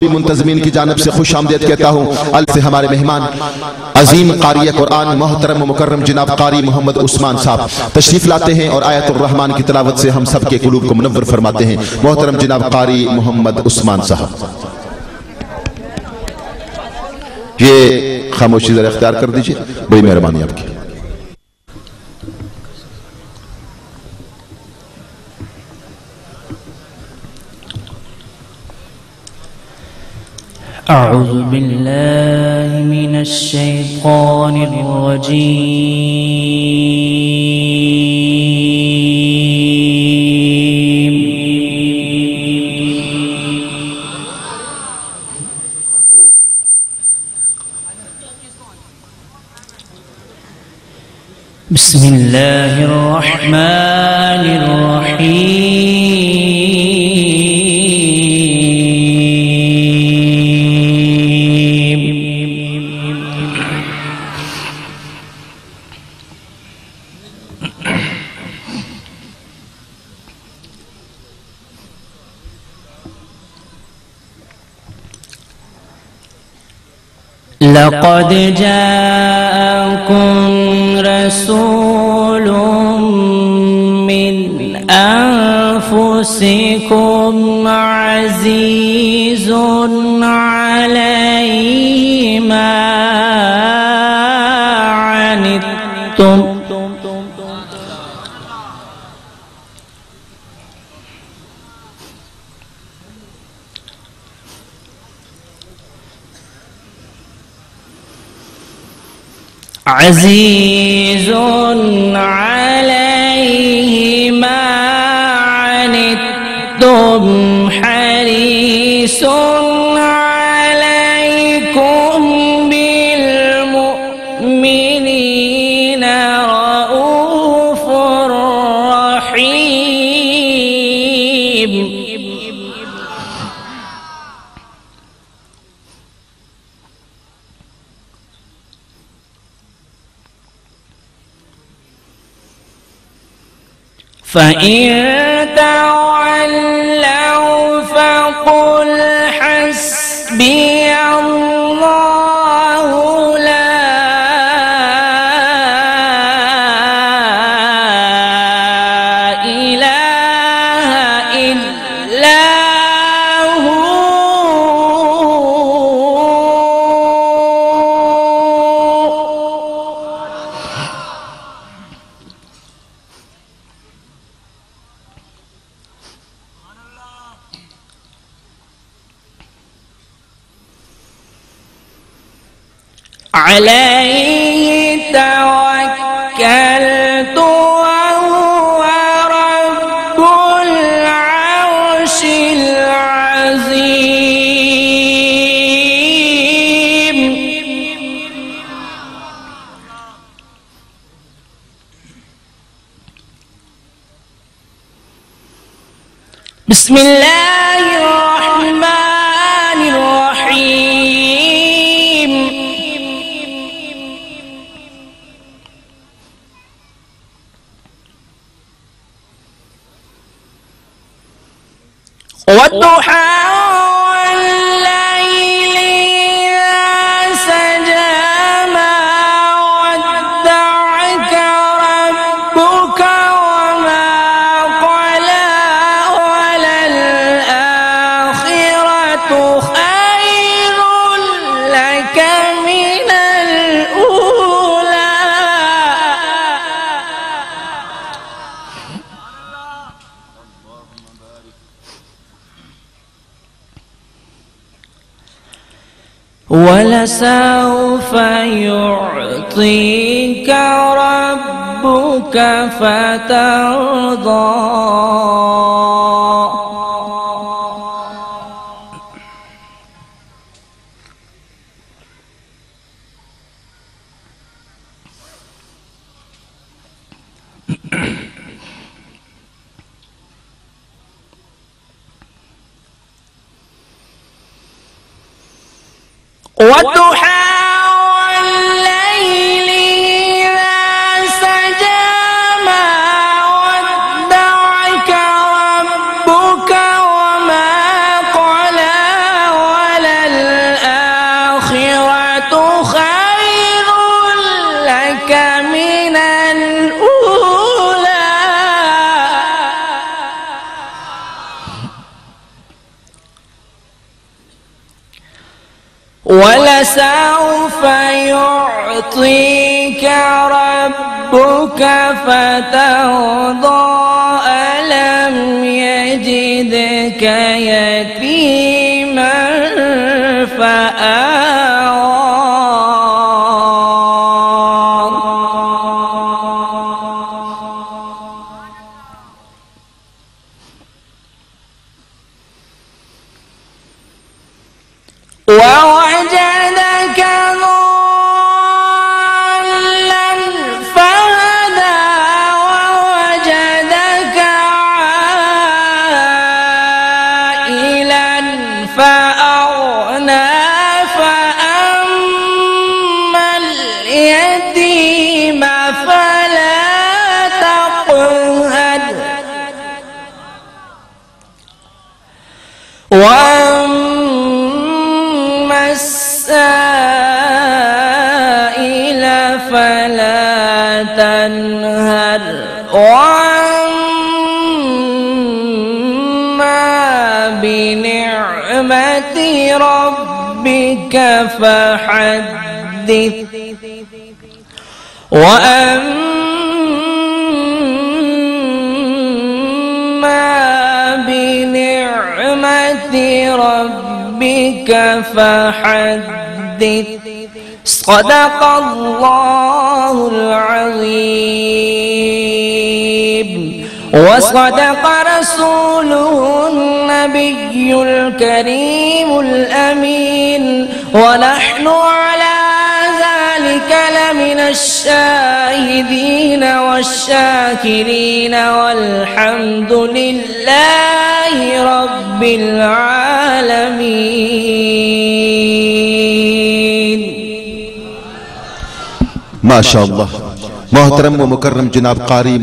मुंतज़मीन की जानिब से खुश आमदीद कहता हूँ। अल से हमारे मेहमान अजीम क़ारी कुरान मोहतरम मुकर्रम जनाब क़ारी मोहम्मद उस्मान साहब तशरीफ लाते हैं और आयतुर रहमान की तिलावत से हम सब के कुलूब को मुनव्वर फरमाते हैं। मोहतरम जनाब क़ारी मोहम्मद उस्मान साहब, ये खामोशी जरा इख्तियार कर दीजिए, बड़ी मेहरबानी आपकी। अऊज़ु बिल्लाहि मिनश शैतानिर रजीम। बिस्मिल्लाहिर रहमानिर रहीम। लक़द जाअकुम रसूलुम मिन अन्फुसिकुम अज़ीज़ुन अलैहि मा अनित्तुम अज़ीज़ुन अलैहि मा अनित्तुम हरीसुन अलैकुम बिल मुमिनीना रऊफ़ुर रहीम। फ़इन तवल्लव फ़क़ुल हस्बियल्लाहु ला इलाहा इल्ला हू। अलैहि तवक्कलतु वहुव रब्बुल अर्शिल अज़ीम। बिस्मिल्लाहिर रहमानिर रहीम। वद्दुहा वल्लैलि इज़ा सजा मा वद्दअक रब्बुक वमा क़ला वलल आखिरतु खैरुल लक मिनल ऊला। वलसौफ युअतीक रब्बुक फतर्दा। वद्दुहा वल्लैलि इज़ा सजा मा वद्दअक रब्बुक वमा क़ला ولسوف يعطيك ربك فترضى ألم يجدك يتيما فآوى ووجدك ضالا فهدى ووجدك عائلا فأغنى فأما اليتيم فلا تقهر وأما السائل فلا تنهر وأما بنعمة ربك فحدث وأما بنعمة ربك فحدث. صدق الله العظيم وصدق رسوله النبي الكريم الأمين ونحن على ذلك لمن الشاهدين والشاكرين والحمد لله رب العالمين. ما شاء الله. मोहतरम व मुकर्रम जनाब कारी